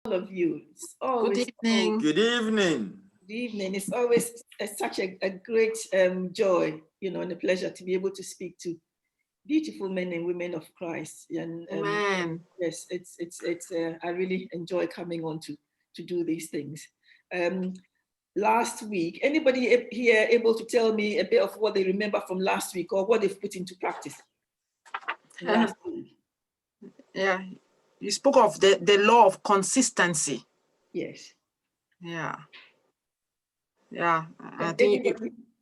of you. It's Good always evening. Good evening. good evening. It's always such a great joy, and a pleasure to be able to speak to beautiful men and women of Christ. And Amen. yes, it's I really enjoy coming on to do these things. Last week, anybody here able to tell me a bit of what they remember from last week or what they've put into practice last week? Yeah, you spoke of the law of consistency. Yes. Yeah. I And think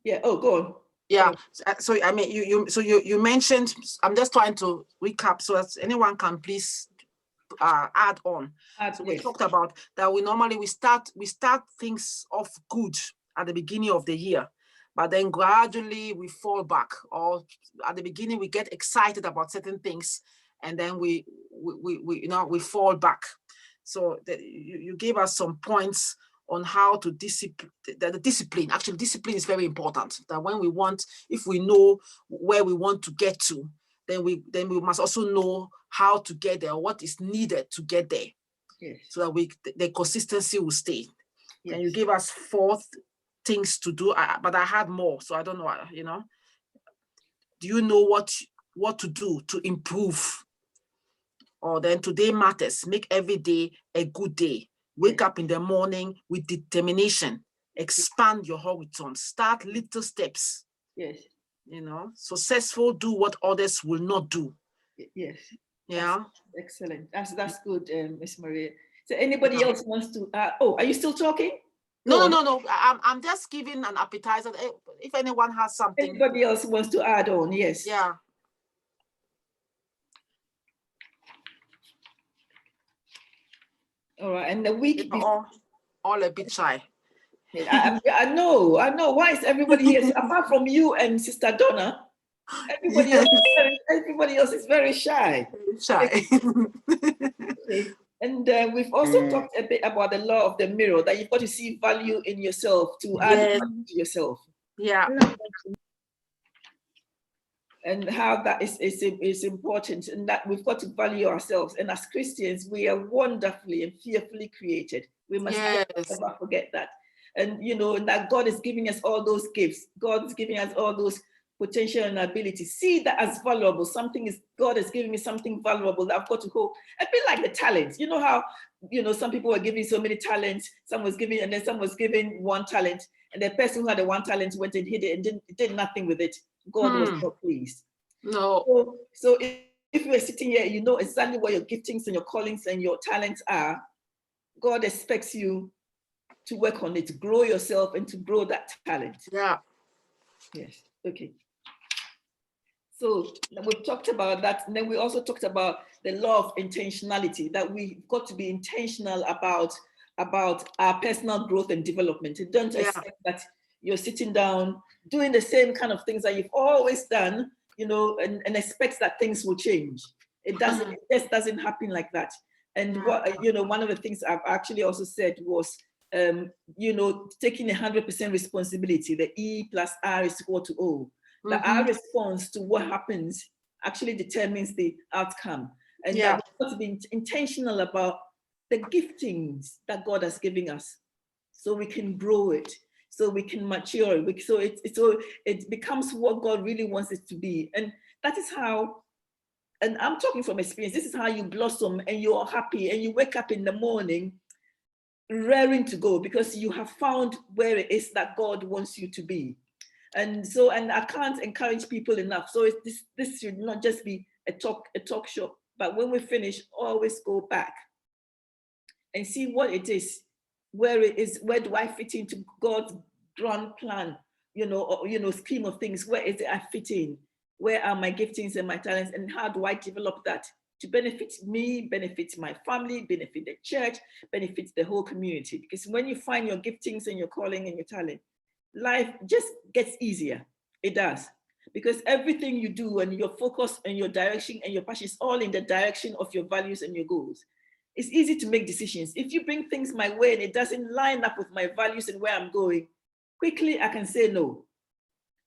yeah. Oh, go on. yeah. So I mean, you mentioned. I'm just trying to recap so that anyone can please add on. So we Yes. talked about that we normally start things off good at the beginning of the year, but then gradually we fall back, or at the beginning we get excited about certain things and then we fall back. So you gave us some points on how to discipline. The discipline is very important. That if we know where we want to get to, then we must also know how to get there, what is needed to get there. Yes. So that the consistency will stay. Yes. And you gave us 4 things to do, but I had more, so I don't know. Do you know what to do to improve? Or then today matters. Make every day a good day. Wake up in the morning with determination. Expand your horizons. Start little steps. Yes. Successful, do what others will not do. Yes. Yeah. That's excellent. That's good, Miss Maria. So anybody else wants to? Are you still talking? No. I'm just giving an appetizer. If anyone has something. Anybody else wants to add on? Yes. Yeah. All right. And the week before, all a bit shy. I know. Why is everybody here? Apart from you and Sister Donna, everybody else is very shy. Shy. Okay. And we've also talked a bit about the law of the mirror, that you've got to see value in yourself to add value to yourself. Yeah. And how that is important, and that we've got to value ourselves. And as Christians, we are wonderfully and fearfully created. We must never forget that. And that God is giving us all those gifts. God is giving us all those potential and abilities. See that as valuable. God is giving me something valuable that I've got to hold. A bit like the talents. You know how some people were giving so many talents. Some was giving, and then some was giving one talent, and the person who had the one talent went and hid it and did nothing with it. God was not pleased. No. So if you are sitting here, you know exactly what your giftings and your callings and your talents are. God expects you to work on it, to grow yourself and to grow that talent. Yeah. Yes. Okay. So we've talked about that, and then we also talked about the law of intentionality, that we've got to be intentional about our personal growth and development. And don't expect that you're sitting down doing the same kind of things that you've always done, and expect that things will change. It doesn't. It just doesn't happen like that. And one of the things I've actually also said was, taking 100% responsibility. The E plus R is equal to O. Our response to what happens actually determines the outcome. And that we've got to be intentional about the giftings that God has given us, so we can grow it, so we can mature it, so it becomes what God really wants it to be. And that is how, and I'm talking from experience, this is how you blossom and you're happy and you wake up in the morning raring to go, because you have found where it is that God wants you to be. And I can't encourage people enough. So this should not just be a talk show, but when we finish, always go back and see what it is, where it is, where do I fit into God's grand plan, scheme of things. Where is it I fit in? Where are my giftings and my talents, and how do I develop that to benefit me, benefit my family, benefit the church, benefit the whole community? Because when you find your giftings and your calling and your talent, life just gets easier. It does. Because everything you do and your focus and your direction and your passion is all in the direction of your values and your goals. It's easy to make decisions. If you bring things my way and it doesn't line up with my values and where I'm going, quickly I can say no.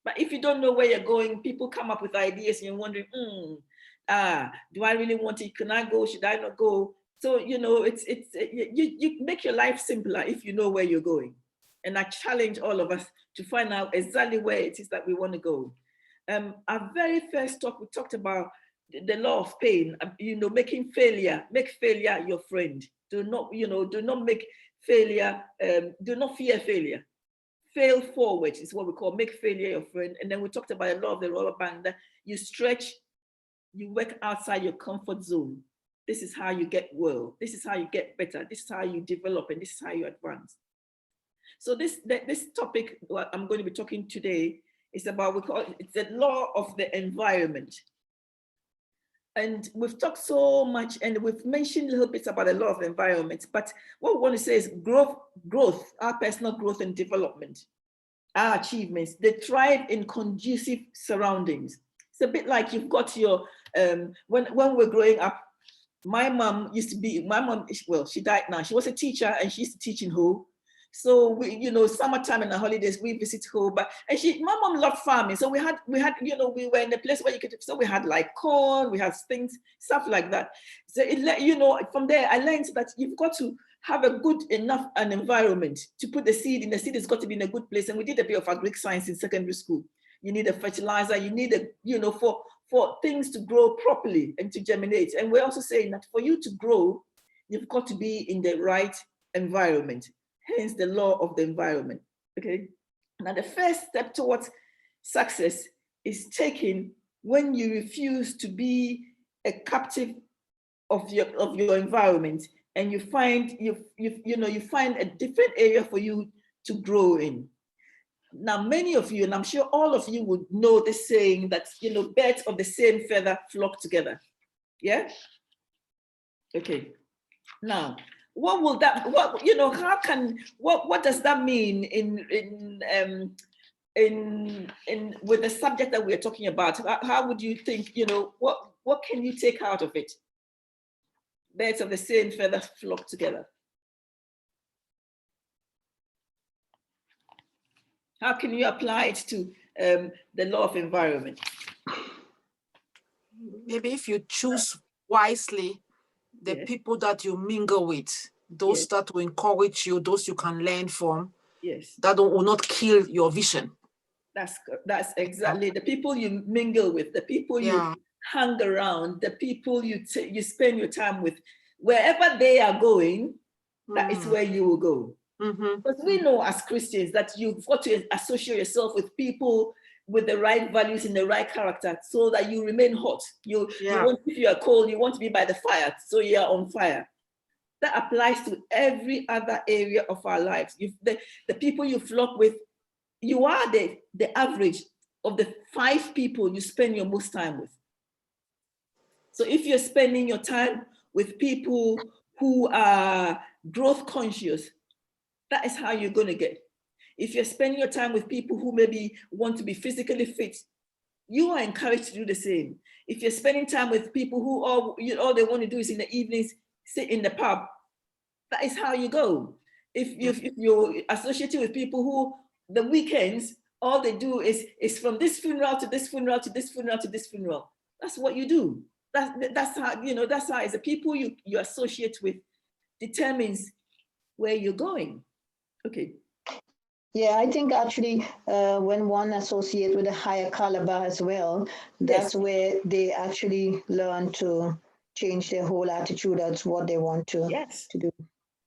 But if you don't know where you're going, people come up with ideas and you're wondering, do I really want it? Can I go? Should I not go? So, you know, you make your life simpler if you know where you're going. And I challenge all of us to find out exactly where it is that we want to go. Our very first talk, we talked about the law of pain, you know, make failure your friend. Do not, you know, do not make failure, do not fear failure. Fail forward is what we call make failure your friend. And then we talked about the law of the rubber band, that you stretch, you work outside your comfort zone. This is how you get well. This is how you get better. This is how you develop, and this is how you advance. So this topic what I'm going to be talking today is about, it's the law of the environment. And we've talked so much, and we've mentioned a little bit about the law of the environment, but what we want to say is growth, our personal growth and development, our achievements, they thrive in conducive surroundings. It's a bit like you've got your, when we're growing up, my mom used to be, well, she died now. She was a teacher and she used to teach in Ho. So we, you know, summertime and the holidays, we visit Ho. But my mom loved farming. So we had, you know, we were in a place where you could, so we had like corn, we had things, stuff like that. So you know, from there, I learned that you've got to have a good enough an environment to put the seed in. The seed has got to be in a good place. And we did a bit of agric science in secondary school. You need a fertilizer, you need a, you know, for things to grow properly and to germinate. And we're also saying that for you to grow, you've got to be in the right environment, hence the law of the environment, okay? Now the first step towards success is taken when you refuse to be a captive of your environment, and you find, you find a different area for you to grow in. Now, many of you, and I'm sure all of you would know the saying that, you know, birds of the same feather flock together. Yeah? Okay. Now, what will that, what, you know, how can, what does that mean in with the subject that we're talking about? How would you think, you know, what can you take out of it? Birds of the same feather flock together. How can you apply it to the law of environment? Maybe if you choose wisely the people that you mingle with, those that will encourage you, those you can learn from, that will not kill your vision. That's exactly the people you mingle with, the people you hang around, the people you spend your time with. Wherever they are going, that is where you will go. Because we know as Christians that you've got to associate yourself with people with the right values and the right character, so that you remain hot. You want, if you are cold, you want to be by the fire, so you are on fire. That applies to every other area of our lives. The people you flock with, you are the average of the 5 people you spend your most time with. So if you're spending your time with people who are growth conscious, that is how you're going to get. If you're spending your time with people who maybe want to be physically fit, you are encouraged to do the same. If you're spending time with people who all they want to do is in the evenings sit in the pub, that is how you go. If you're associated with people who the weekends, all they do is from this funeral to this funeral to this funeral to this funeral. That's what you do. That's how, you know, that's how it's the people you associate with determines where you're going. Okay. Yeah, I think actually when one associates with a higher caliber as well, that's where they actually learn to change their whole attitude. That's what they want to do.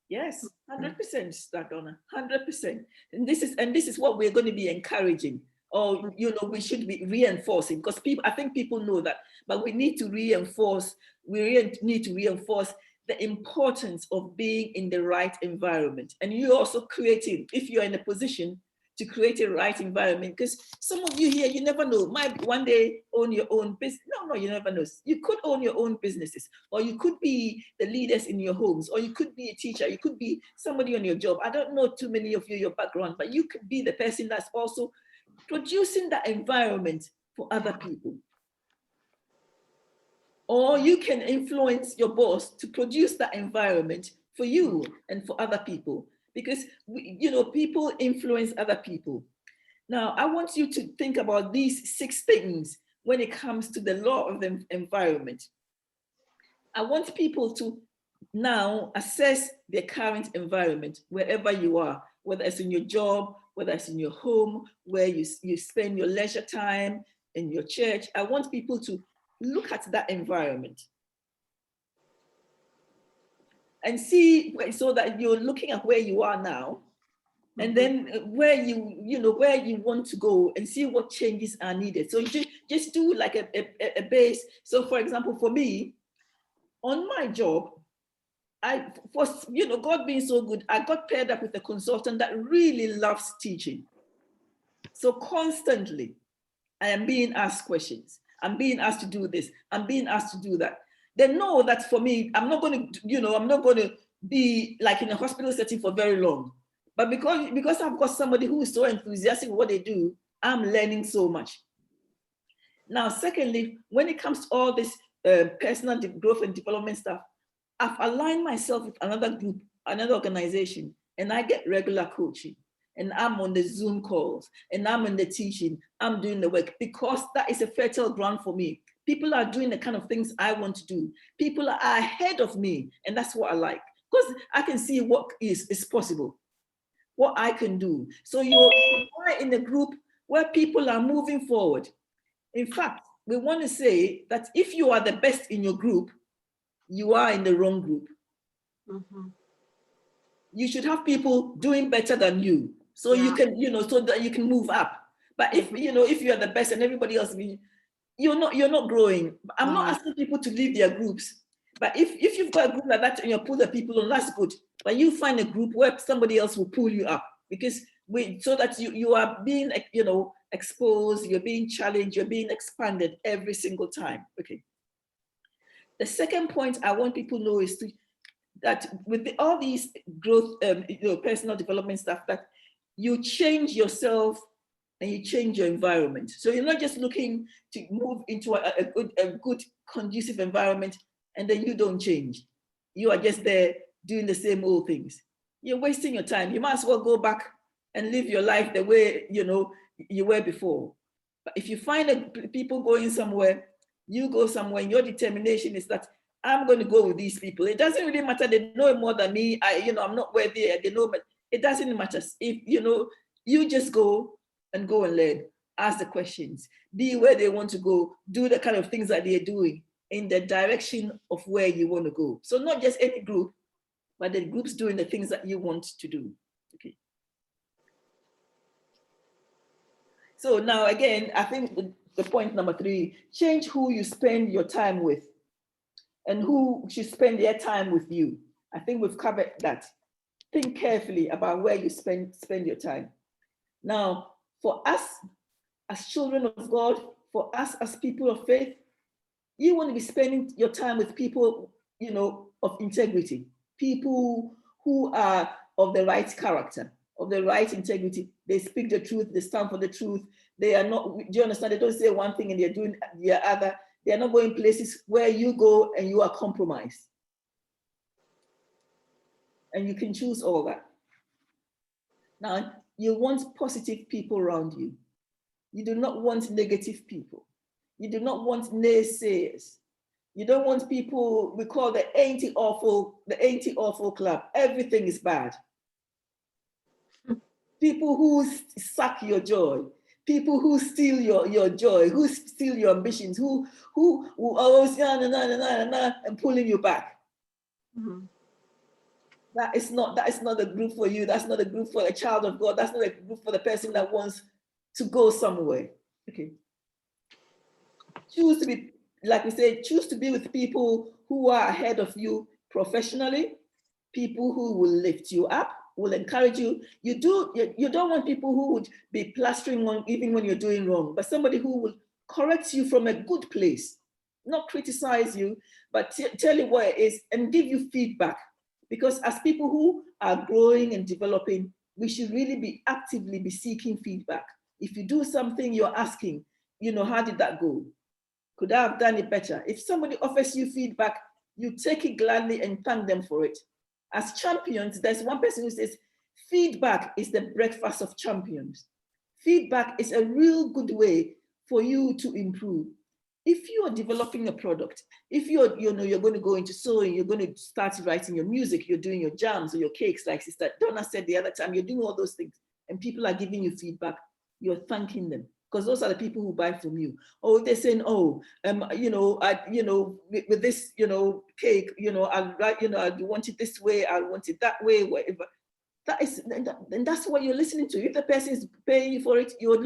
Yes, 100%, Donna, 100%. And this is what we're going to be encouraging, or, you know, we should be reinforcing, because I think people know that, but we need to reinforce, need to reinforce the importance of being in the right environment. And you also creating, if you're in a position to create a right environment, because some of you here, you never know, might one day own your own business. No, you never know. You could own your own businesses, or you could be the leaders in your homes, or you could be a teacher, you could be somebody on your job. I don't know too many of you, your background, but you could be the person that's also producing that environment for other people. Or you can influence your boss to produce that environment for you and for other people, because you know, people influence other people. Now, I want you to think about these 6 things when it comes to the law of the environment. I want people to now assess the current environment, wherever you are, whether it's in your job, whether it's in your home, where you spend your leisure time, in your church. I want people to look at that environment and see, so that you're looking at where you are now, and then where where you want to go, and see what changes are needed. So just do like a base. So for example, for me, on my job, I was, God being so good, I got paired up with a consultant that really loves teaching. So constantly, I am being asked questions. I'm being asked to do this. I'm being asked to do that. They know that for me, I'm not going to, I'm not going to be like in a hospital setting for very long. But because I've got somebody who is so enthusiastic with what they do, I'm learning so much. Now, secondly, when it comes to all this personal growth and development stuff, I've aligned myself with another group, another organization, and I get regular coaching. And I'm on the Zoom calls, and I'm in the teaching, I'm doing the work, because that is a fertile ground for me. People are doing the kind of things I want to do. People are ahead of me, and that's what I like, because I can see what is possible, what I can do. So you're in a group where people are moving forward. In fact, we want to say that if you are the best in your group, you are in the wrong group. You should have people doing better than you, so you can, so that you can move up. But if if you are the best and everybody else, you're not growing. I'm not asking people to leave their groups, but if you've got a group like that and you pull the people on, that's good. But you find a group where somebody else will pull you up, because so that you are being exposed, you're being challenged, you're being expanded every single time. Okay. The second point I want people to know is that with all these growth, personal development stuff, that you change yourself and you change your environment. So you're not just looking to move into a good conducive environment and then you don't change. You are just there doing the same old things. You're wasting your time. You might as well go back and live your life the way you were before. But if you find people going somewhere, you go somewhere, and your determination is that I'm going to go with these people. It doesn't really matter. They know more than me. I'm not worthy. They know, but it doesn't matter. If you just go and learn, ask the questions, be where they want to go, do the kind of things that they're doing in the direction of where you want to go. So not just any group, but the groups doing the things that you want to do. Okay. So now again, I think the point number 3, change who you spend your time with and who should spend their time with you. I think we've covered that. Think carefully about where you spend your time. Now, for us as children of God, for us as people of faith, you want to be spending your time with people, of integrity, people who are of the right character, of the right integrity. They speak the truth, they stand for the truth. They are not, do you understand? They don't say one thing and they're doing the other. They are not going places where you go and you are compromised. And you can choose all that. Now, you want positive people around you. You do not want negative people. You do not want naysayers. You don't want people, we call the anti-awful club. Everything is bad. People who suck your joy. People who steal your joy, who steal your ambitions, who always and pulling you back. That is not a group for you. That's not a group for a child of God. That's not a group for the person that wants to go somewhere. Okay. Choose to be, like we say, choose to be with people who are ahead of you professionally, people who will lift you up, will encourage you. You don't want people who would be plastering on even when you're doing wrong, but somebody who will correct you from a good place, not criticize you, but tell you what it is and give you feedback. Because as people who are growing and developing, we should really be actively seeking feedback. If you do something, you're asking, how did that go? Could I have done it better? If somebody offers you feedback, you take it gladly and thank them for it. As champions, there's one person who says, feedback is the breakfast of champions. Feedback is a real good way for you to improve. if you are developing a product, if you're going to go into sewing, you're going to start writing your music, you're doing your jams or your cakes, like Sister Donna said the other time, you're doing all those things, and people are giving you feedback, you're thanking them, because those are the people who buy from you. Or they're saying, oh, with this, cake, I want it this way, I want it that way, whatever. And that's what you're listening to. If the person is paying you for it, you are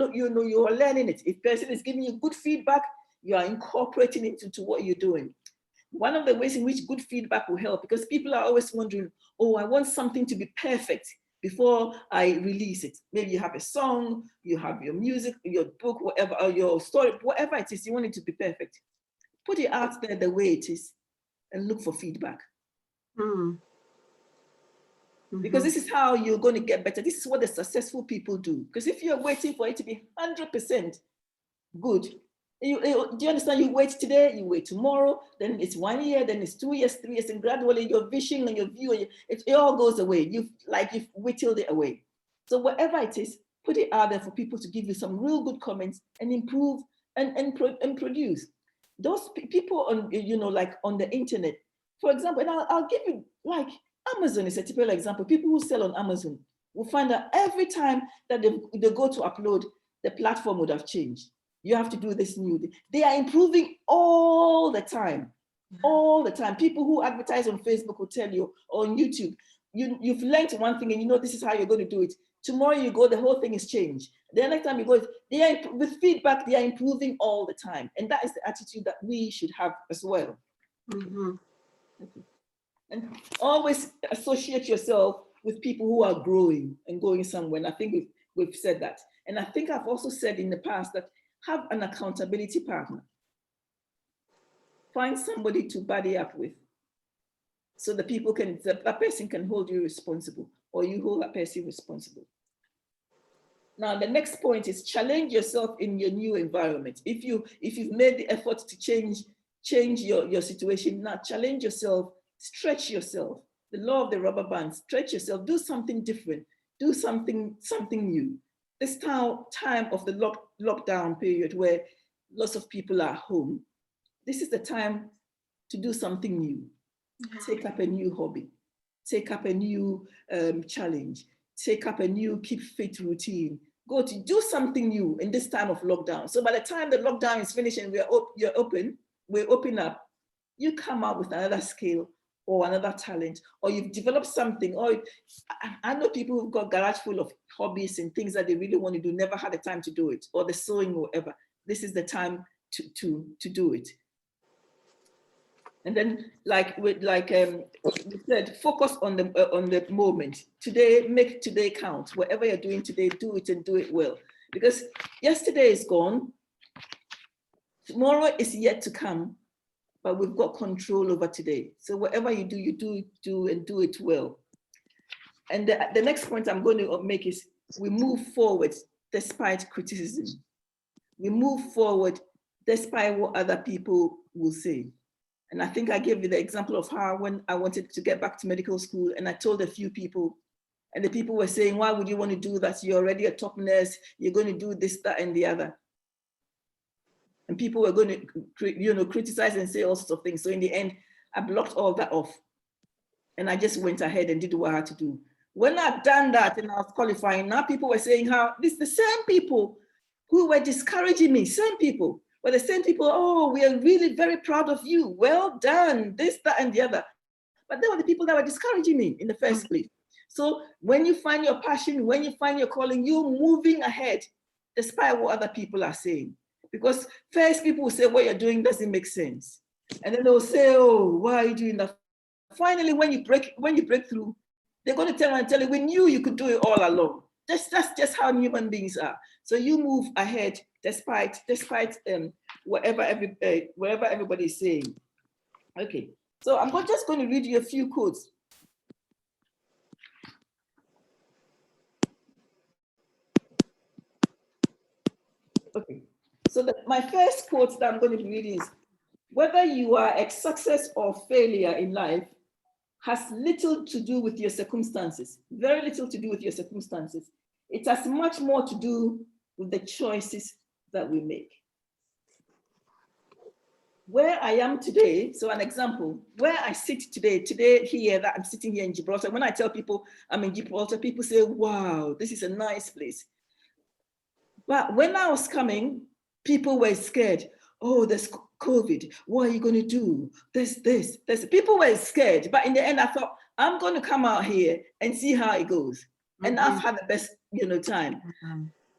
learning it. If the person is giving you good feedback, you are incorporating it into what you're doing. One of the ways in which good feedback will help, because people are always wondering, oh, I want something to be perfect before I release it. Maybe you have a song, you have your music, your book, whatever, or your story, whatever it is, you want it to be perfect. Put it out there the way it is and look for feedback. Because this is how you're going to get better. This is what the successful people do. Because if you're waiting for it to be 100% good, do you understand? You wait today, you wait tomorrow, then it's 1 year, then it's 2 years, 3 years, and gradually your vision and your view, it all goes away. You've whittled it away. So whatever it is, put it out there for people to give you some real good comments and improve and produce. Those people on, like on the internet, for example, and I'll give you, like, Amazon is a typical example. People who sell on Amazon will find that every time that they go to upload, the platform would have changed. You have to do this new. They are improving all the time, all the time. People who advertise on Facebook will tell you, or on YouTube, you've learned one thing and this is how you're going to do it. Tomorrow you go, the whole thing is changed. The next time you go, with feedback, they are improving all the time. And that is the attitude that we should have as well. Okay. And always associate yourself with people who are growing and going somewhere. And I think we've said that. And I think I've also said in the past that have an accountability partner. Find somebody to buddy up with, so that that person can hold you responsible, or you hold that person responsible. Now, the next point is challenge yourself in your new environment. If you've made the effort to change your situation, now challenge yourself. Stretch yourself. The law of the rubber band, stretch yourself, do something different, do something new. This time of the lockdown period where lots of people are home, this is the time to do something new. Take up a new hobby, take up a new challenge, take up a new keep fit routine. Go to do something new in this time of lockdown. So by the time the lockdown is finished and we open up, you come out with another skill, or another talent, or you've developed something, or I know people who've got garage full of hobbies and things that they really want to do, never had the time to do it, or the sewing or whatever. This is the time to do it. And then, like we said, focus on the moment. Today, make today count. Whatever you're doing today, do it and do it well. Because yesterday is gone, tomorrow is yet to come, but we've got control over today. So whatever you do and do it well. And the next point I'm going to make is we move forward despite criticism. We move forward despite what other people will say. And I think I gave you the example of how when I wanted to get back to medical school and I told a few people, and the people were saying, why would you want to do that? You're already a top nurse, you're going to do this, that, and the other. And people were going to criticize and say all sorts of things. So in the end, I blocked all that off. And I just went ahead and did what I had to do. When I'd done that and I was qualifying, now people were saying how this the same people who were discouraging me, same people, were the same people, oh, we are really very proud of you. Well done, this, that, and the other. But they were the people that were discouraging me in the first place. So when you find your passion, when you find your calling, you're moving ahead despite what other people are saying. Because first people will say what you're doing doesn't make sense. And then they'll say, oh, why are you doing that? Finally, when you break through, they're going to tell you, we knew you could do it all along. That's just how human beings are. So you move ahead despite whatever everybody is saying. Okay, so I'm just going to read you a few quotes. Okay, so my first quote that I'm going to be reading is, whether you are a success or failure in life has little to do with your circumstances, very little to do with your circumstances. It has much more to do with the choices that we make. where I am today, so an example, where I sit today here, that I'm sitting here in Gibraltar, when I tell people I'm in Gibraltar, people say, wow, this is a nice place. But when I was coming, people were scared. Oh, there's COVID. What are you going to do? There's. People were scared. But in the end, I thought, I'm going to come out here and see how it goes. And I've had the best, time.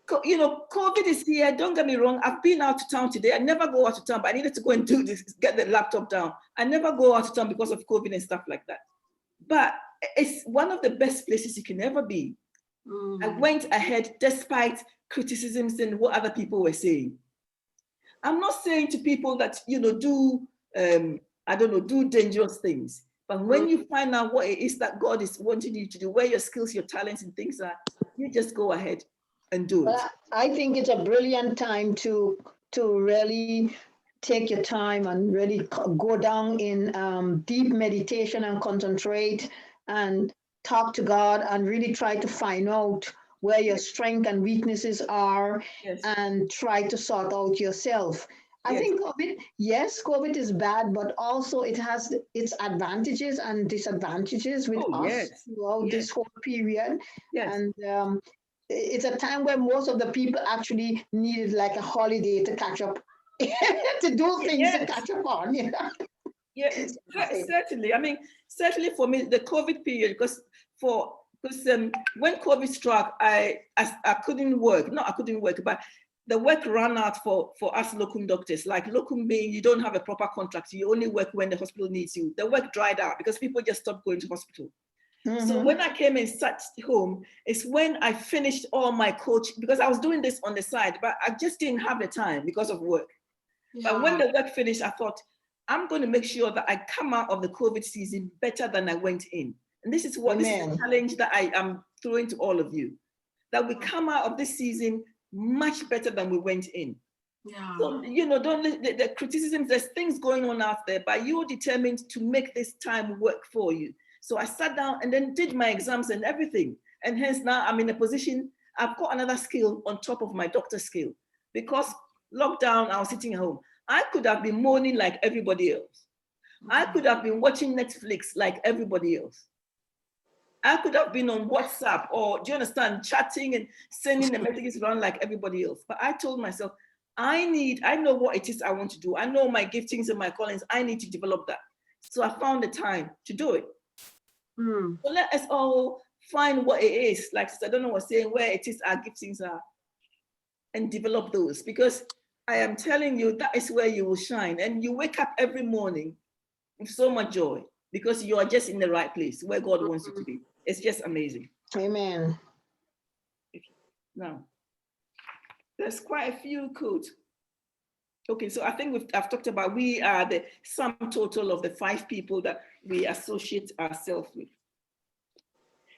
COVID is here. Don't get me wrong. I've been out of town today. I never go out of town, but I needed to go and do this, get the laptop down. I never go out of town because of COVID and stuff like that. But it's one of the best places you can ever be. I went ahead despite criticisms and what other people were saying. I'm not saying to people that, do, do dangerous things. But when you find out what it is that God is wanting you to do, where your skills, your talents and things are, you just go ahead and do it. I think it's a brilliant time to really take your time and really go down in deep meditation and concentrate and talk to God and really try to find out where your strengths and weaknesses are, and try to sort out yourself. I think COVID is bad, but also it has its advantages and disadvantages with us throughout this whole period. And it's a time where most of the people actually needed like a holiday to catch up, to do things to catch up on. Yes, certainly. I mean, certainly for me, the COVID period, because when COVID struck, I couldn't work. No, I couldn't work, but the work ran out for us locum doctors. Like locum being, you don't have a proper contract. You only work when the hospital needs you. The work dried out because people just stopped going to hospital. So when I came and sat home, it's when I finished all my coaching, because I was doing this on the side, but I just didn't have the time because of work. But when the work finished, I thought, I'm going to make sure that I come out of the COVID season better than I went in. And this is this is the challenge that I am throwing to all of you, that we come out of this season much better than we went in. So, don't the criticisms, there's things going on out there, but you're determined to make this time work for you. So I sat down and then did my exams and everything. And hence now I'm in a position, I've got another skill on top of my doctor's skill. Because lockdown, I was sitting at home. I could have been moaning like everybody else. I could have been watching Netflix like everybody else. I could have been on WhatsApp or, do you understand, chatting and sending the messages around like everybody else. But I told myself, I know what it is I want to do. I know my giftings and my callings. I need to develop that. So I found the time to do it. So let us all find what it is, like Sister Donna was saying, where it is our giftings are, and develop those. Because I am telling you, that is where you will shine. And you wake up every morning with so much joy because you are just in the right place where God wants you to be. It's just amazing. Amen. Now, there's quite a few quotes. Okay, so I think I've talked about, we are the sum total of the 5 people that we associate ourselves with.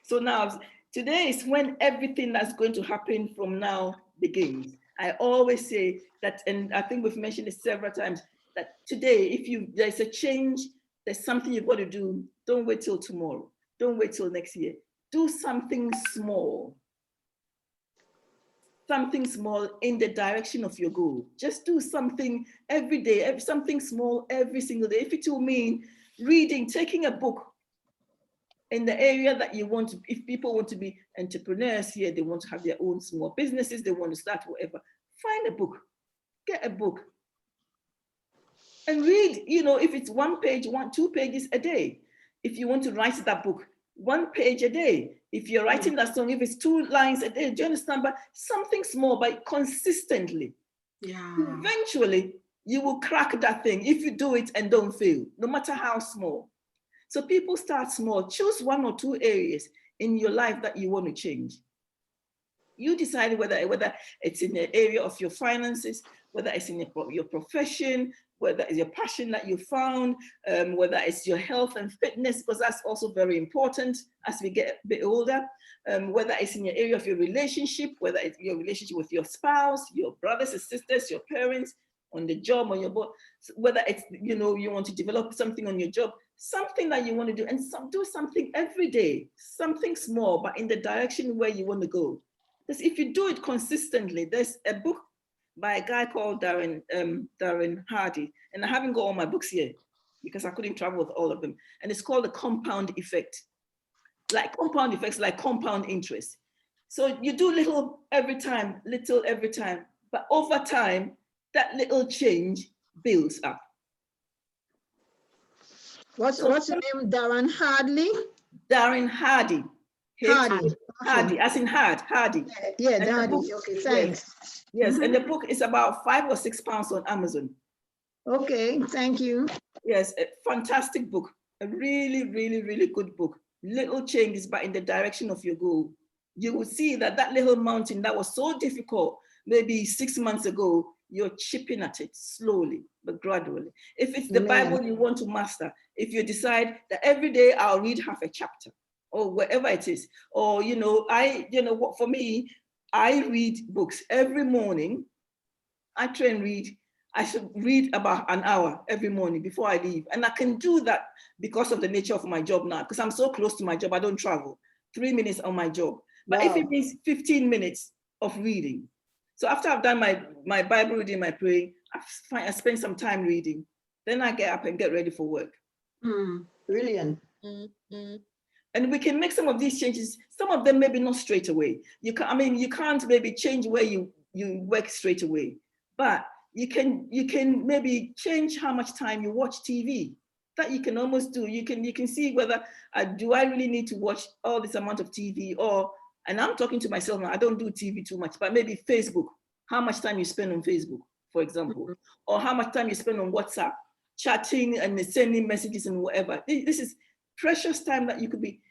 So now, today is when everything that's going to happen from now begins. I always say that, and I think we've mentioned it several times, that today, if there's a change, there's something you've got to do, don't wait till tomorrow. Don't wait till next year. Do something small. Something small in the direction of your goal. Just do something every day, something small every single day. If it will mean reading, taking a book in the area that you want to, if people want to be entrepreneurs here, they want to have their own small businesses, they want to start whatever, find a book, get a book and read, if it's 1 page, 2 pages a day. If you want to write that book, 1 page a day. If you're writing that song, if it's 2 lines a day, do you understand? But something small, but consistently. Eventually, you will crack that thing if you do it and don't fail, no matter how small. So people start small. Choose 1 or 2 areas in your life that you want to change. You decide whether it's in the area of your finances, whether it's in your profession, whether it's your passion that you found, whether it's your health and fitness, because that's also very important as we get a bit older, whether it's in your area of your relationship, whether it's your relationship with your spouse, your brothers and sisters, your parents, on the job, on your board, whether it's, you want to develop something on your job, something that you want to do, and do something every day, something small, but in the direction where you want to go. Because if you do it consistently, there's a book by a guy called Darren Hardy. And I haven't got all my books here because I couldn't travel with all of them. And it's called The Compound Effect. Like compound effects, like compound interest. So you do little every time, but over time, that little change builds up. What's the name? Darren Hardley? Darren Hardy. Hardy. Hardy, as in Hardy. Yeah, Hardy. Okay, thanks. Yes, and the book is about £5 or £6 on Amazon. Okay, thank you. Yes, a fantastic book. A really, really, really good book. Little changes, but in the direction of your goal. You will see that that little mountain that was so difficult, maybe 6 months ago, you're chipping at it slowly, but gradually. If it's the Bible you want to master, if you decide that every day I'll read half a chapter, or wherever it is, or, for me, I read books every morning. I try and read. I should read about an hour every morning before I leave. And I can do that because of the nature of my job now, because I'm so close to my job, I don't travel. 3 minutes on my job. But if it means 15 minutes of reading. So after I've done my Bible reading, my praying, I spend some time reading. Then I get up and get ready for work. Brilliant. And we can make some of these changes, some of them maybe not straight away. You can't maybe change where you work straight away, but you can maybe change how much time you watch TV. That you can almost do. You can see whether do I really need to watch all this amount of TV, and I'm talking to myself now, I don't do TV too much, but maybe Facebook, how much time you spend on Facebook, for example, or how much time you spend on WhatsApp, chatting and sending messages and whatever. This is precious time that you could be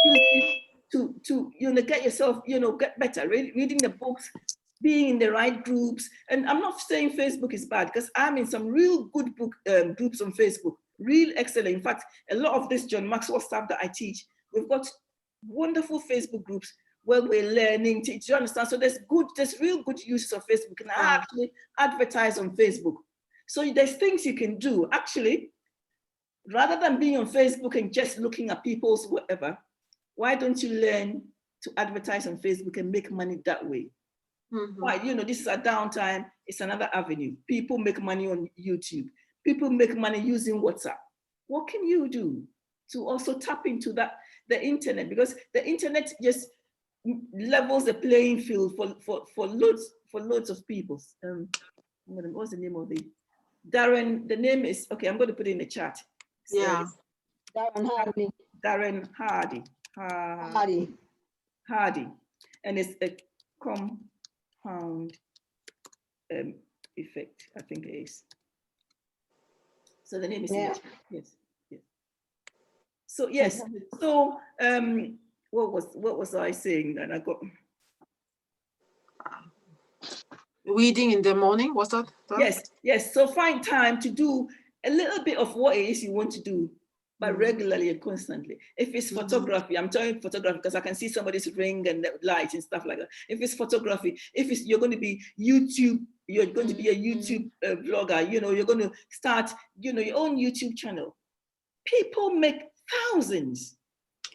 using to get yourself, get better, reading the books, being in the right groups. And I'm not saying Facebook is bad, because I'm in some real good groups on Facebook, real excellent. In fact, a lot of this John Maxwell stuff that I teach, we've got wonderful Facebook groups where we're learning. Do you understand? So there's real good uses of Facebook, and I actually advertise on Facebook. So there's things you can do. Actually, rather than being on Facebook and just looking at people's whatever, why don't you learn to advertise on Facebook and make money that way? Why, this is a downtime, it's another avenue. People make money on YouTube. People make money using WhatsApp. What can you do to also tap into the internet? Because the internet just levels the playing field for loads of people. What's the name of the Darren? The name is okay. I'm going to put it in the chat. So, yeah, Darren Hardy. Darren Hardy. Hardy, and it's a compound effect. I think it is. So the name is yes. So yes. So what was I saying? And I got reading in the morning. What's that? Yes. So find time to do a little bit of what it is you want to do, but regularly and constantly. If it's photography, I'm talking photography because I can see somebody's ring and the light and stuff like that. If it's photography, you're going to be YouTube, you're going to be a YouTube vlogger, you're going to start, your own YouTube channel. People make thousands.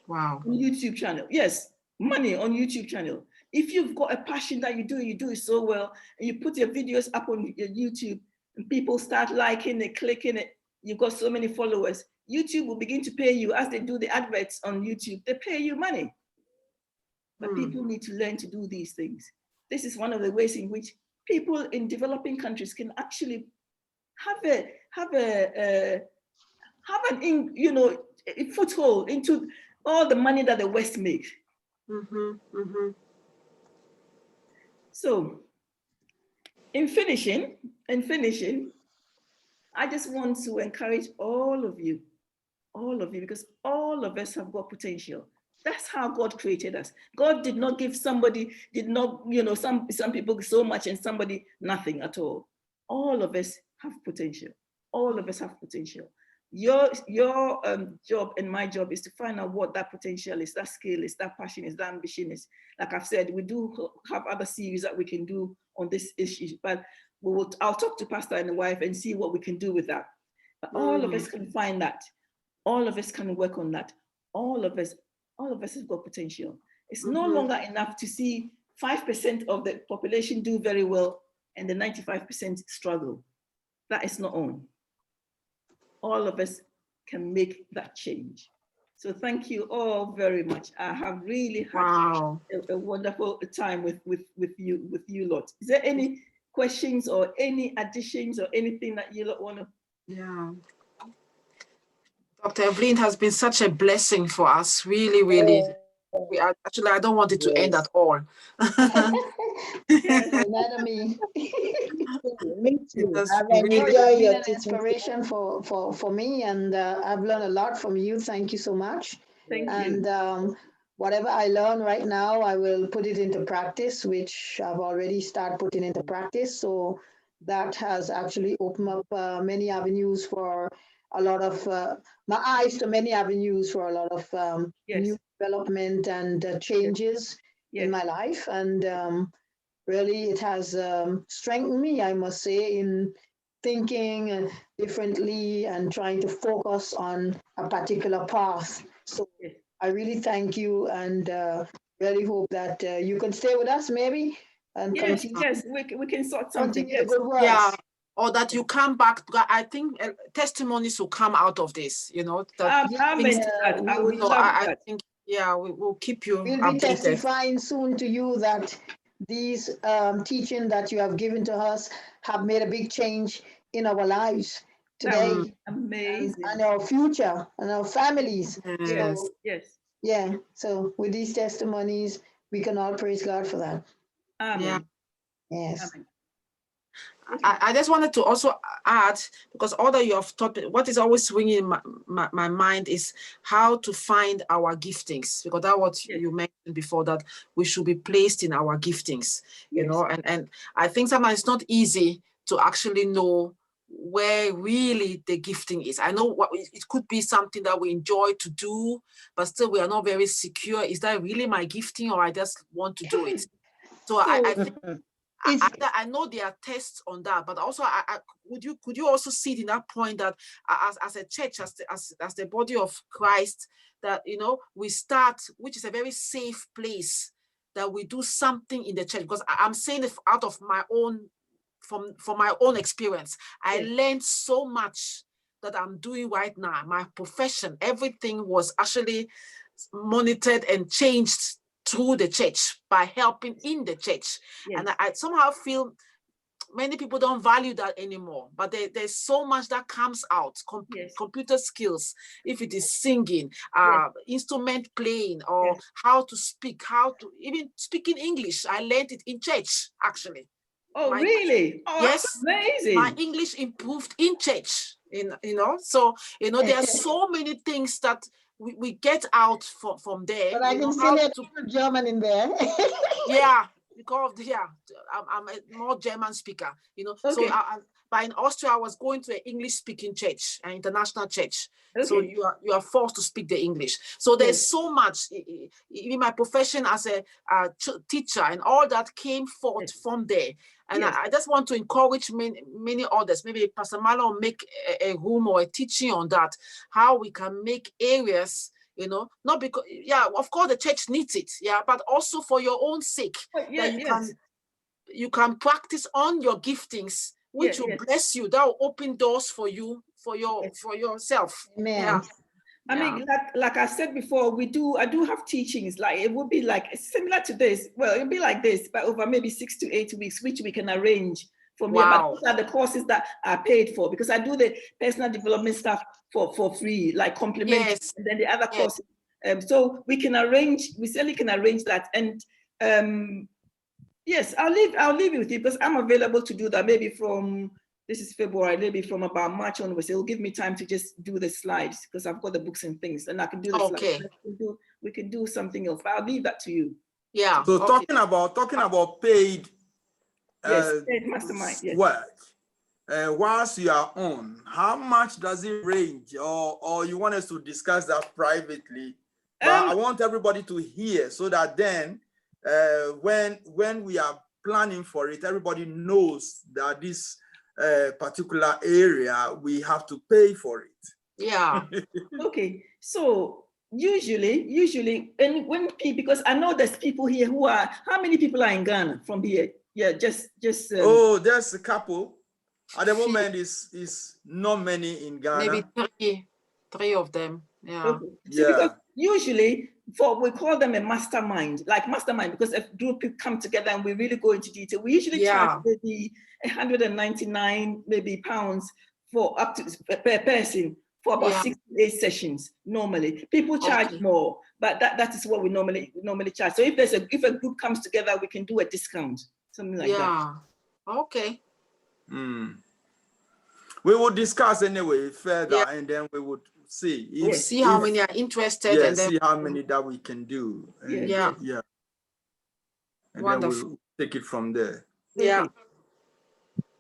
Wow. On YouTube channel. Yes, money on YouTube channel. If you've got a passion that you do it so well, and you put your videos up on your YouTube and people start liking it, clicking it, you've got so many followers, YouTube will begin to pay you as they do the adverts on YouTube. They pay you money. But people need to learn to do these things. This is one of the ways in which people in developing countries can actually have a foothold into all the money that the West makes. So, in finishing, I just want to encourage all of you, because all of us have got potential. That's how God created us. God did not give some people so much and somebody nothing at all. All of us have potential. All of us have potential. Your job and my job is to find out what that potential is, that skill is, that passion is, that ambition is. Like I've said, we do have other series that we can do on this issue, but I'll talk to Pastor and the wife and see what we can do with that. But all of us can find that. All of us can work on that. All of us have got potential. It's no longer enough to see 5% of the population do very well and the 95% struggle. That is not on. All of us can make that change. So thank you all very much. I have really had a wonderful time with you lot. Is there any questions or any additions or anything that you lot want to? Yeah. Dr. Evelyn has been such a blessing for us, really, really. Actually, I don't want it to end at all. Yes, neither me. Me too. I've Really enjoyed your an teaching. inspiration for me, and I've learned a lot from you. Thank you so much. Thank And you. whatever I learn right now, I will put it into practice, which I've already started putting into practice. So that has actually opened up many avenues for a lot of my eyes to many avenues for a lot of Yes. new development and changes in my life. And really, it has strengthened me, I must say, in thinking differently and trying to focus on a particular path. So Yes. I really thank you, and really hope that you can stay with us maybe and Yes, continue, yes, we can sort something. continue the Yes. good work. Yeah, or that you come back. I think testimonies will come out of this, you know. That I'm things, into that. I we would will. love I that. think, yeah, we will keep you We'll be updated. testifying soon to you that these teaching that you have given to us have made a big change in our lives That would today. be amazing. And our future and our families. Yes. So, Yes. yeah, so with these testimonies, we can all praise God for that. Amen. Yeah. Yes. Amen. I just wanted to also add, because all that you have taught, what is always swinging in my mind is how to find our giftings, because that's what you mentioned before, that we should be placed in our giftings, you know, and I think sometimes it's not easy to actually know where really the gifting is. I know what it could be something that we enjoy to do, but still we are not very secure. Is that really my gifting, or I just want to do it? So I think I know there are tests on that, but also could you also see it in that point that as a church, as the body of Christ, that, you know, we start, which is a very safe place, that we do something in the church, because I'm saying it out of my own, from my own experience. I learned so much that I'm doing right now. My profession, everything was actually monitored and changed through the church, by helping in the church. And I somehow feel many people don't value that anymore, but there's so much that comes out, computer skills, if it is singing, instrument playing, or how to speak, how to even speak in English. I learned it in church, actually. Oh, really? Oh, yes, that's amazing. My English improved in church, you know, so, you know, there are so many things that we get out from there. But I can see a little German in there. Yeah, because I'm a more German speaker, you know. So but in Austria, I was going to an English-speaking church, an international church. So you are forced to speak the English. So there's so much. Even my profession as a teacher and all that came forth from there. And I just want to encourage many others. Maybe Pastor Marlon will make a room or a teaching on that, how we can make areas, you know, not because, of course the church needs it, but also for your own sake, that you can practice on your giftings, which will bless you, that will open doors for you, for yourself. Amen. I mean, like I said before, I do have teachings, like it would be like similar to this. Well, it'll be like this, but over maybe 6 to 8 weeks, which we can arrange for me. But those are the courses that are paid for, because I do the personal development stuff for free, like complimentary, and then the other courses. So we certainly can arrange that. And yes, I'll leave it with you, because I'm available to do that maybe from, this is February, maybe from about March onwards. It'll give me time to just do the slides, because I've got the books and things, and I can do the slides. We can do something else, but I'll leave that to you. Yeah. So talking about paid paid mastermind, work, whilst you are on, how much does it range, or you want us to discuss that privately? But I want everybody to hear, so that then when we are planning for it, everybody knows that this particular area, we have to pay for it. Yeah. Okay, so usually, and when people, because I know there's people here who are, how many people are in Ghana from here? Yeah, just. Oh, there's a couple. At the moment, is not many in Ghana. Maybe three of them. Yeah. Okay. See, because usually we call them a mastermind, because if group people come together and we really go into detail, we usually charge maybe 199 pounds for up to per person for about 6 to 8 sessions. Normally, people charge more, but that is what we normally charge. So if a group comes together, we can do a discount, something like that. Yeah. Okay. We will discuss anyway further, and then we would see. See how many are interested, and then see how many that we can do. And, yeah. And wonderful. then we'll take it from there. Yeah. Okay.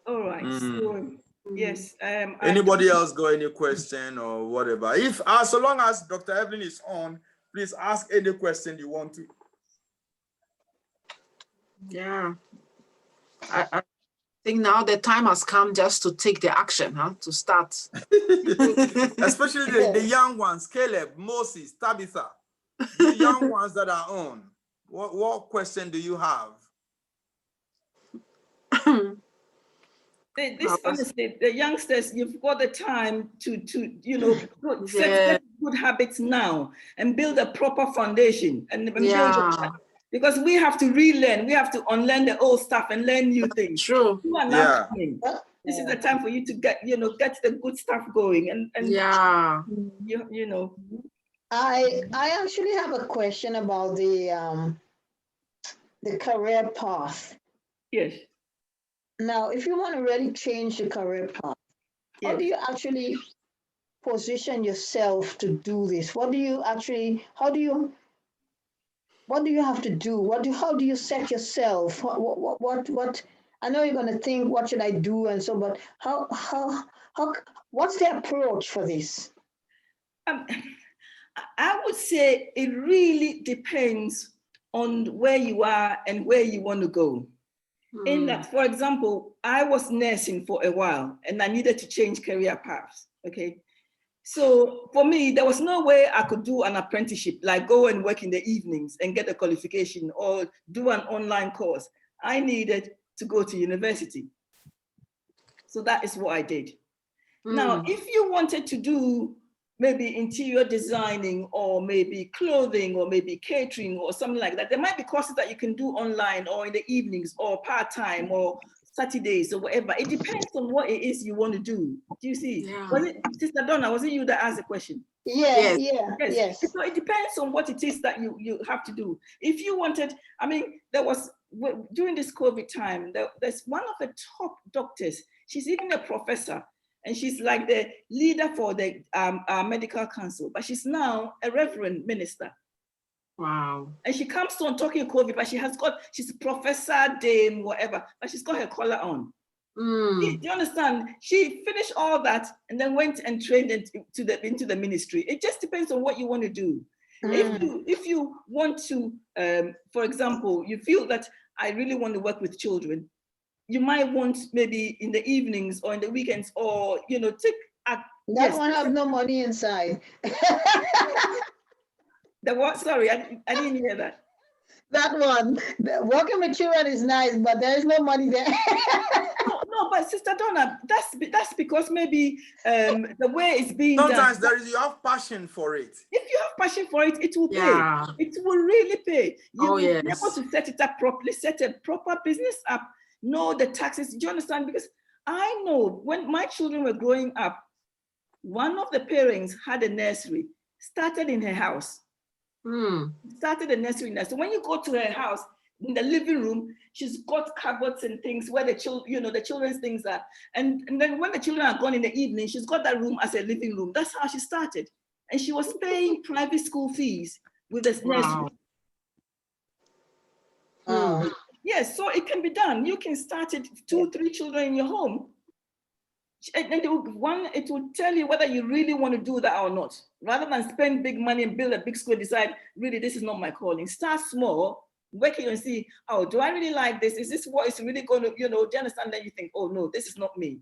All right. So yes. Anybody else got any question or whatever? So long as Dr. Evelyn is on, please ask any question you want to. Yeah. I think now the time has come just to take the action, to start. Especially the young ones, Caleb, Moses, Tabitha, the young ones that are on. What question do you have? Honestly, the youngsters, you've got the time to set good habits now and build a proper foundation and build a, because we have to relearn, we have to unlearn the old stuff and learn new things. True. You are now coming. This is the time for you to get the good stuff going and you know. I actually have a question about the career path. Yes. Now, if you want to really change the career path, how do you actually position yourself to do this? How do you have to do? How do you set yourself? What I know you're going to think, what should I do? And so, but how what's the approach for this? I would say it really depends on where you are and where you want to go. In that, for example, I was nursing for a while and I needed to change career paths, okay? So for me, there was no way I could do an apprenticeship, like go and work in the evenings and get a qualification or do an online course. I needed to go to university. So that is what I did. Now, if you wanted to do maybe interior designing or maybe clothing or maybe catering or something like that, there might be courses that you can do online or in the evenings or part-time or Saturdays or whatever. It depends on what it is you want to do. Do you see? Yeah. Was it Sister Donna, was it you that asked the question? Yes. So it depends on what it is that you have to do. If you wanted, there was, during this COVID time, there's one of the top doctors, she's even a professor, and she's like the leader for the medical council, but she's now a reverend minister. Wow. And she comes on talking COVID, but she's a professor, dame, whatever, but she's got her collar on. Do you understand? She finished all that and then went and trained into the ministry. It just depends on what you want to do. If you want to, for example, you feel that I really want to work with children, you might want maybe in the evenings or in the weekends or, take that one have no money inside. The what? Sorry, I didn't hear that. That one, working with children is nice, but there is no money there. No, but Sister Donna, that's because maybe the way it's being sometimes done. you have passion for it. If you have passion for it, it will pay. It will really pay. You will be able to set it up properly, set a proper business up, know the taxes. Do you understand? Because I know when my children were growing up, one of the parents had a nursery, started in her house. Started a nursery there. So when you go to her house, in the living room, she's got cupboards and things where the children's things are. And then when the children are gone in the evening, she's got that room as a living room. That's how she started. And she was paying private school fees with this nursery. Yes, so it can be done. You can start it 2-3 children in your home. And then it will tell you whether you really want to do that or not. Rather than spend big money and build a big school, decide, really, this is not my calling. Start small, work it and see, oh, do I really like this? Is this what is really going to, do you understand? Then you think, oh, no, this is not me.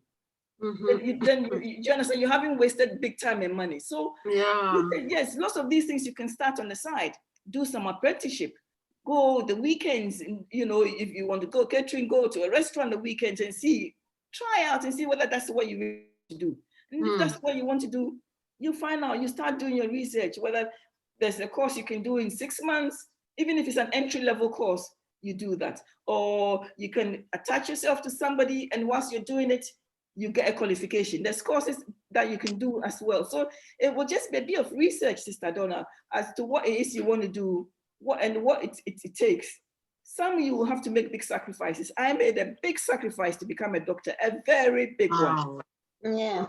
Then you understand, you haven't wasted big time and money. So yes, lots of these things you can start on the side. Do some apprenticeship. go the weekends, you know, if you want to go catering, go to a restaurant the weekends and see, try out and see whether that's what you really want to do. And if that's what you want to do, you find out, you start doing your research, whether there's a course you can do in 6 months, even if it's an entry-level course, you do that. Or you can attach yourself to somebody, and whilst you're doing it, you get a qualification. There's courses that you can do as well. So it will just be a bit of research, Sister Donna, as to what it is you want to do, what it takes. Some you will have to make big sacrifices. I made a big sacrifice to become a doctor, a very big one. Yeah.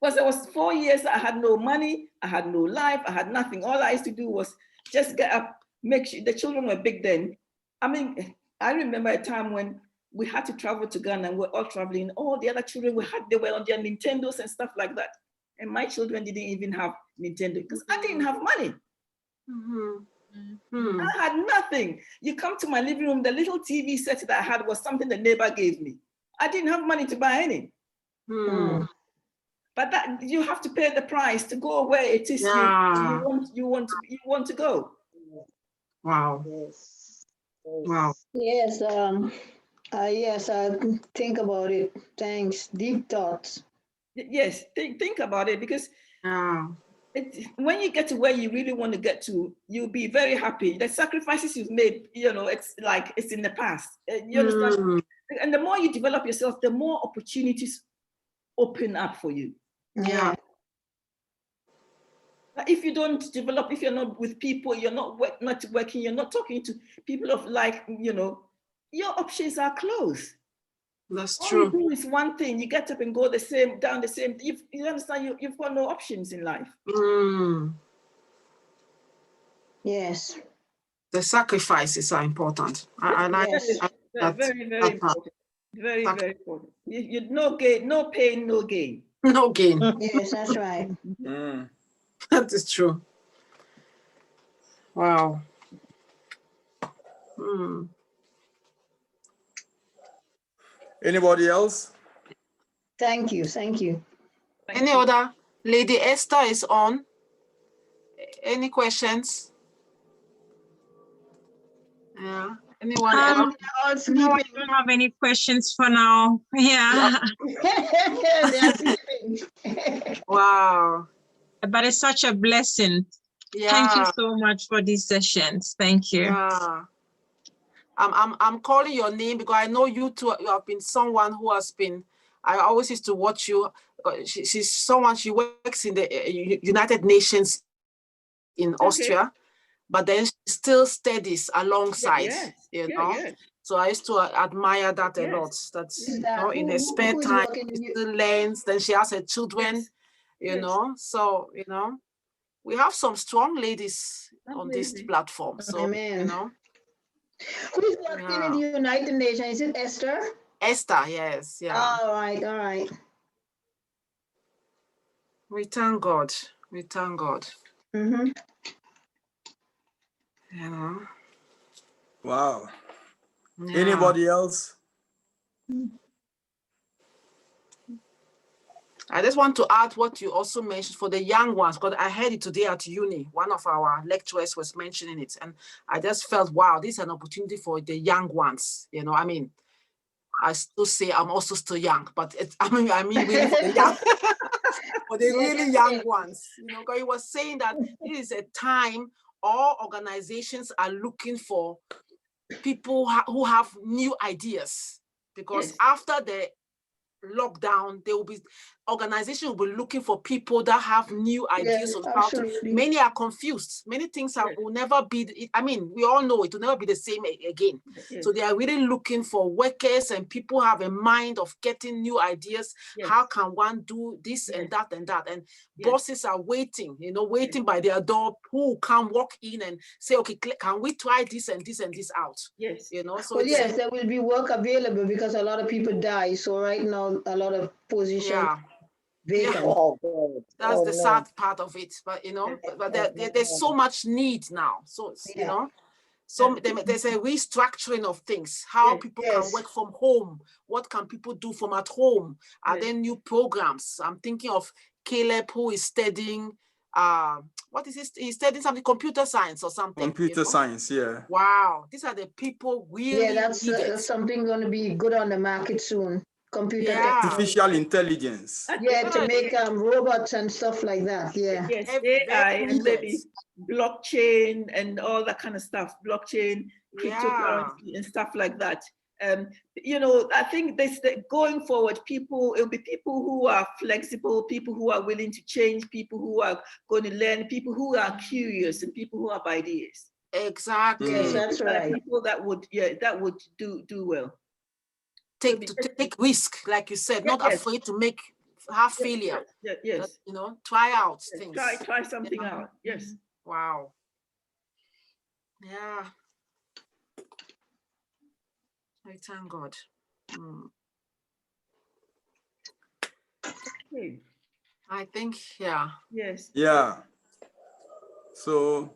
Because there was 4 years that I had no money, I had no life, I had nothing. All I used to do was just get up, make sure the children were big then. I mean, I remember a time when we had to travel to Ghana and we're all traveling. All the other children they were on their Nintendos and stuff like that. And my children didn't even have Nintendo because I didn't have money. I had nothing. You come to my living room, the little TV set that I had was something the neighbor gave me. I didn't have money to buy any. But that you have to pay the price to go where it is you want to go. Wow. Yes. Wow. Yes. Yes. Think about it. Thanks. Deep thoughts. Yes. Think about it, because when you get to where you really want to get to, you'll be very happy. The sacrifices you've made, you know, it's like it's in the past. You understand? And the more you develop yourself, the more opportunities open up for you. Yeah. But if you don't develop, if you're not with people, you're not working, you're not talking to people of like, you know, your options are closed. That's All true. you do is one thing. You get up and go down the same. You understand? You've got no options in life. Yes. The sacrifices are important. Very, very important. Very, very important. You no gain, no pain, no gain. No gain. Yes, that's right. That is true. Wow. Anybody else? Thank you. Thank you. Any other? Lady Esther is on. Any questions? Yeah. Anyone else? No, I don't have any questions for now. Yeah. They are sleeping. Wow. But it's such a blessing. Yeah. Thank you so much for these sessions. Thank you. Yeah. I'm calling your name because I know you two. You have been someone who has been. I always used to watch you. She's someone. She works in the United Nations in Austria, but then she still studies alongside. You know. So I used to admire that a lot. That's in her spare time, she still learns. Then she has her children. You know. So we have some strong ladies on this platform. So you know. Who's working in the United Nations? Is it Esther? Esther, yes. Yeah. All right, all right. We thank God. We thank God. Mm-hmm. You know. Wow. Yeah. Anybody else? I just want to add what you also mentioned for the young ones, because I heard it today at uni. One of our lecturers was mentioning it, and I just felt, wow, this is an opportunity for the young ones. You know, I mean, I still say I'm also still young, but I mean really for the young, for the really young ones. You know, because he was saying that this is a time all organizations are looking for people who have new ideas, because after the lockdown, there will be organizations will be looking for people that have new ideas on how to. Many are confused. Many things will never be. I mean, we all know it will never be the same again. So they are really looking for workers and people have a mind of getting new ideas. How can one do this and that and that? And bosses are waiting, waiting by their door. Who can walk in and say, okay, can we try this and this and this out? So well, yes, there will be work available because a lot of people die. So right now, a lot of positions vacant. Oh, God. That's the sad part of it. But but there's so much need now. So so there's a restructuring of things. How people can work from home. What can people do from at home? Are there new programs? I'm thinking of Caleb, who is studying what is he? He's studying something, computer science or something. Computer science, yeah. Wow, these are the people really Yeah, that's needed. something going to be good on the market soon. Computer Yeah. technology. Artificial intelligence. Yeah, to Good. make robots and stuff like that. Yeah. Yes, Very AI and maybe needed. blockchain and all that kind of stuff, blockchain, Yeah. cryptocurrency and stuff like that. You know, I think this going forward, it'll be people who are flexible, people who are willing to change, people who are going to learn, people who are curious, and people who have ideas. Exactly. Yes, that's right. People that would do well. Take risk, like you said, not Yes. afraid to have failure. Yes. You know, try out things. Try something out. Yes. Wow. Yeah. I thank God. Okay. I think, yeah. Yes. Yeah. So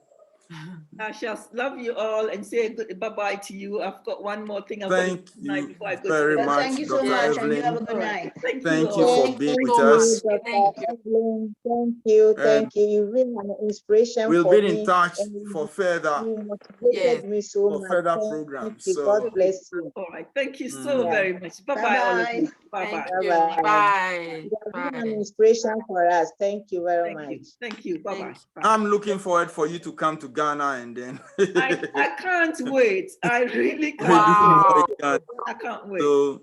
I shall love you all and say bye-bye to you. I've got one more thing. thank you very Well, much, thank you so Dr. much, and you have a Evelyn. good night. Thank you for being with so us. much. Dr. Evelyn. Thank you. Thank you. You've been an inspiration We'll for be in me. touch And for further you motivated me so much. further Thank programs. you. So God bless you. All right. Thank you so Yeah. very much. Bye-bye, all of you. Thank Bye-bye. you. Bye-bye. Bye. You have been an Bye. inspiration for us. Thank you very Thank you. much. Thank you. Bye-bye. Thank Bye. I'm looking forward for you to come to Ghana and then I can't wait. I really we can't. do more Wow. in Ghana. I can't wait. So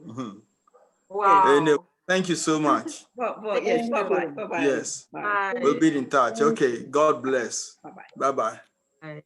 Wow. anyway, thank you so much. Well, yes. Thank Bye-bye. you. Bye-bye. Yes. Bye. We'll be in touch. Okay. God bless. Bye-bye. Bye-bye. Bye.